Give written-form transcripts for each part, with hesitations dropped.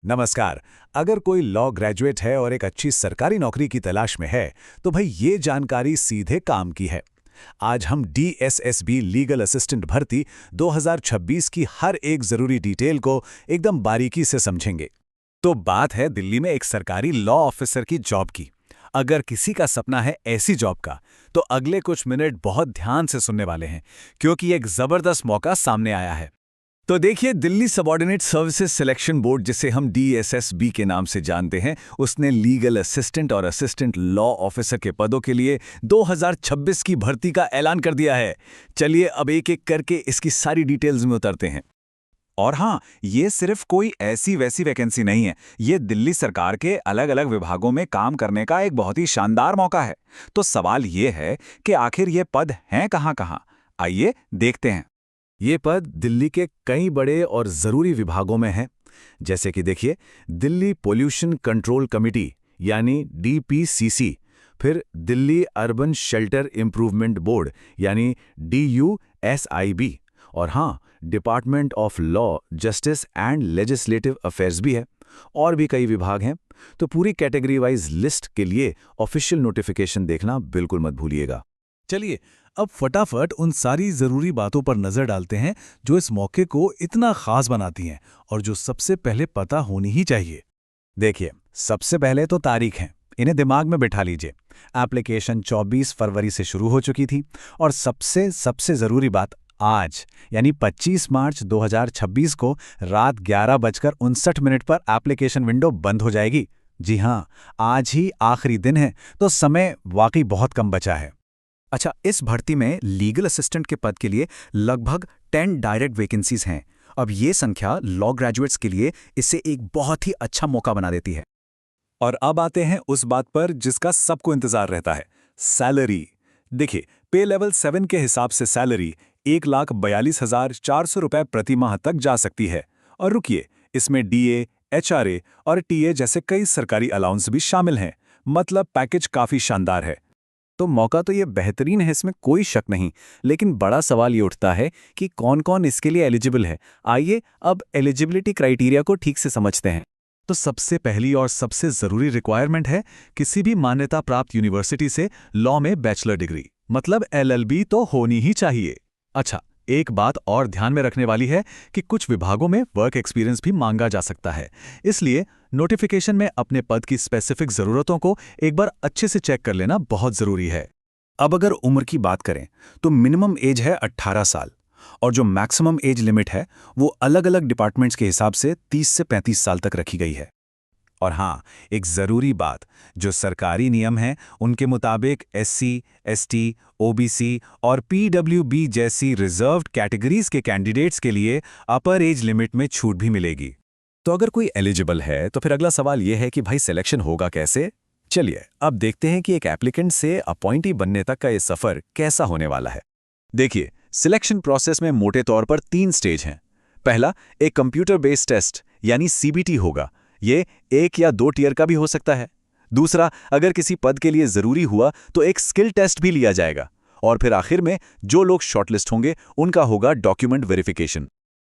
नमस्कार। अगर कोई लॉ ग्रेजुएट है और एक अच्छी सरकारी नौकरी की तलाश में है, तो भाई ये जानकारी सीधे काम की है। आज हम DSSB लीगल असिस्टेंट भर्ती 2026 की हर एक जरूरी डिटेल को एकदम बारीकी से समझेंगे। तो बात है दिल्ली में एक सरकारी लॉ ऑफिसर की जॉब की। अगर किसी का सपना है ऐसी जॉब का, तो अगले कुछ मिनट बहुत ध्यान से सुनने वाले हैं, क्योंकि एक जबरदस्त मौका सामने आया है। तो देखिए, Delhi subordinate services selection board, जिसे हम DSSB के नाम से जानते हैं, उसने लीगल असिस्टेंट और असिस्टेंट लॉ ऑफिसर के पदों के लिए 2026 की भर्ती का ऐलान कर दिया है। चलिए अब एक एक करके इसकी सारी डिटेल्स में उतरते हैं। और हाँ, ये सिर्फ कोई ऐसी वैसी वैकेंसी नहीं है। ये दिल्ली सरकार के अलग अलग विभागों में काम करने का एक बहुत ही शानदार मौका है। तो सवाल ये है कि आखिर ये पद हैं कहाँ कहाँ। आइए देखते हैं। ये पद दिल्ली के कई बड़े और ज़रूरी विभागों में हैं, जैसे कि देखिए, दिल्ली पोल्यूशन कंट्रोल कमिटी यानी DPCC, फिर Delhi urban shelter improvement board यानी DUSIB, और हाँ, department of law, justice and legislative affairs भी है। और भी कई विभाग हैं। तो पूरी कैटेगरी वाइज लिस्ट के लिए ऑफिशियल नोटिफिकेशन देखना बिल्कुल मत भूलिएगा। चलिए अब फटाफट उन सारी जरूरी बातों पर नजर डालते हैं जो इस मौके को इतना खास बनाती हैं और जो सबसे पहले पता होनी ही चाहिए। देखिए, सबसे पहले तो तारीख है, इन्हें दिमाग में बिठा लीजिए। एप्लीकेशन 24 फरवरी से शुरू हो चुकी थी और सबसे सबसे जरूरी बात, आज यानी 25 मार्च 2026 को रात 11:59 पर एप्लीकेशन विंडो बंद हो जाएगी। जी हाँ, आज ही आखिरी दिन है, तो समय वाकई बहुत कम बचा है। अच्छा, इस भर्ती में लीगल असिस्टेंट के पद के लिए लगभग 10 डायरेक्ट वैकेंसीज हैं। अब ये संख्या लॉ ग्रेजुएट्स के लिए इसे एक बहुत ही अच्छा मौका बना देती है। और अब आते हैं उस बात पर जिसका सबको इंतजार रहता है, सैलरी। देखिए, पे लेवल 7 के हिसाब से सैलरी 1,42,400 रुपए प्रति माह तक जा सकती है। और रुकिए, इसमें DA, HRA और TA जैसे कई सरकारी अलाउंस भी शामिल हैं। मतलब पैकेज काफी शानदार है। तो मौका तो ये बेहतरीन है, इसमें कोई शक नहीं। लेकिन बड़ा सवाल ये उठता है कि कौन कौन इसके लिए एलिजिबल है। आइए अब एलिजिबिलिटी क्राइटेरिया को ठीक से समझते हैं। तो सबसे पहली और सबसे ज़रूरी रिक्वायरमेंट है किसी भी मान्यता प्राप्त यूनिवर्सिटी से लॉ में बैचलर डिग्री, मतलब LLB तो होनी ही चाहिए। अच्छा, एक बात और ध्यान में रखने वाली है कि कुछ विभागों में वर्क एक्सपीरियंस भी मांगा जा सकता है। इसलिए नोटिफिकेशन में अपने पद की स्पेसिफिक ज़रूरतों को एक बार अच्छे से चेक कर लेना बहुत ज़रूरी है। अब अगर उम्र की बात करें तो मिनिमम एज है 18 साल और जो मैक्सिमम एज लिमिट है वो अलग अलग डिपार्टमेंट्स के हिसाब से 30 से 35 साल तक रखी गई है। और हाँ, एक ज़रूरी बात, जो सरकारी नियम हैं उनके मुताबिक SC, ST, OBC और PWB जैसी रिजर्व्ड कैटेगरीज के कैंडिडेट्स के लिए अपर एज लिमिट में छूट भी मिलेगी। तो अगर कोई एलिजिबल है तो फिर अगला सवाल यह है कि भाई सिलेक्शन होगा कैसे। चलिए अब देखते हैं कि एक एप्लीकेंट से अपॉइंटी बनने तक का ये सफ़र कैसा होने वाला है। देखिए, सिलेक्शन प्रोसेस में मोटे तौर पर 3 स्टेज हैं। पहला, एक कंप्यूटर बेस्ड टेस्ट यानी CBT होगा। ये 1 या 2 टियर का भी हो सकता है। दूसरा, अगर किसी पद के लिए ज़रूरी हुआ तो एक स्किल टेस्ट भी लिया जाएगा। और फिर आखिर में जो लोग शॉर्टलिस्ट होंगे उनका होगा डॉक्यूमेंट वेरिफिकेशन।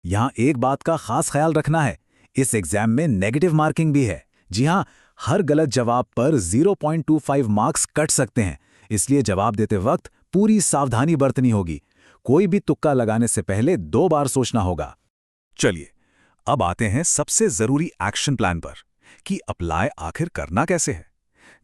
यहाँ एक बात का खास ख्याल रखना है, इस एग्जाम में नेगेटिव मार्किंग भी है। जी हाँ, हर गलत जवाब पर 0.25 मार्क्स कट सकते हैं। इसलिए जवाब देते वक्त पूरी सावधानी बरतनी होगी। कोई भी तुक्का लगाने से पहले 2 बार सोचना होगा। चलिए अब आते हैं सबसे जरूरी एक्शन प्लान पर कि अप्लाई आखिर करना कैसे है।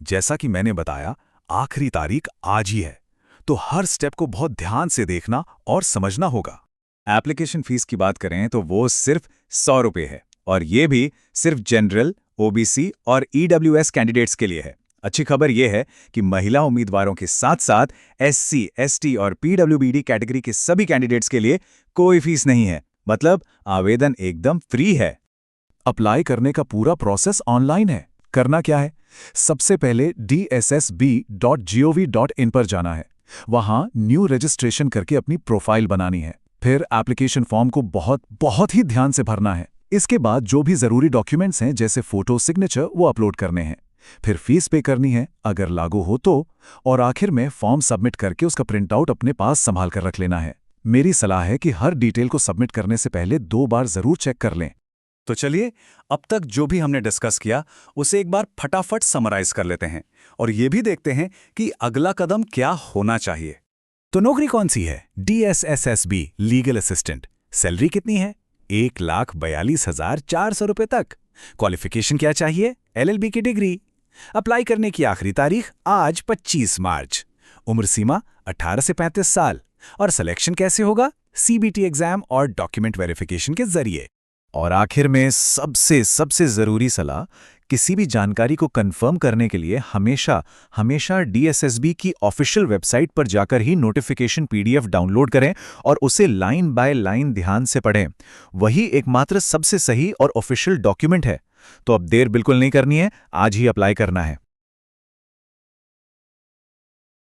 जैसा कि मैंने बताया, आखिरी तारीख आज ही है, तो हर स्टेप को बहुत ध्यान से देखना और समझना होगा। एप्लीकेशन फीस की बात करें तो वो सिर्फ 100 रुपये है और ये भी सिर्फ जनरल, OBC और EWS कैंडिडेट्स के लिए है। अच्छी खबर यह है कि महिला उम्मीदवारों के साथ साथ SC, ST और PWBD कैटेगरी के सभी कैंडिडेट्स के लिए कोई फीस नहीं है। मतलब आवेदन एकदम फ्री है। अप्लाई करने का पूरा प्रोसेस ऑनलाइन है। करना क्या है? सबसे पहले DSSB.gov.in पर जाना है। वहां न्यू रजिस्ट्रेशन करके अपनी प्रोफाइल बनानी है। फिर एप्लीकेशन फॉर्म को बहुत ही ध्यान से भरना है। इसके बाद जो भी जरूरी डॉक्यूमेंट्स हैं जैसे फोटो, सिग्नेचर, वो अपलोड करने हैं। फिर फीस पे करनी है अगर लागू हो तो, और आखिर में फॉर्म सबमिट करके उसका प्रिंट आउट अपने पास संभाल कर रख लेना है। मेरी सलाह है कि हर डिटेल को सबमिट करने से पहले 2 बार जरूर चेक कर लें। तो चलिए, अब तक जो भी हमने डिस्कस किया उसे एक बार फटाफट समराइज कर लेते हैं और ये भी देखते हैं कि अगला कदम क्या होना चाहिए। तो नौकरी कौन सी है? DSSSB legal assistant. सैलरी कितनी है? 1,42,400 रुपए तक। क्वालिफिकेशन क्या चाहिए? LLB की डिग्री। अप्लाई करने की आखिरी तारीख आज 25 मार्च। उम्र सीमा 18 से 35 साल। और सिलेक्शन कैसे होगा? CBT एग्जाम और डॉक्यूमेंट वेरिफिकेशन के जरिए। और आखिर में सबसे जरूरी सलाह, किसी भी जानकारी को कंफर्म करने के लिए हमेशा DSSB की ऑफिशियल वेबसाइट पर जाकर ही नोटिफिकेशन PDF डाउनलोड करें और उसे लाइन बाय लाइन ध्यान से पढ़ें। वही एकमात्र सबसे सही और ऑफिशियल डॉक्यूमेंट है। तो अब देर बिल्कुल नहीं करनी है, आज ही अप्लाई करना है।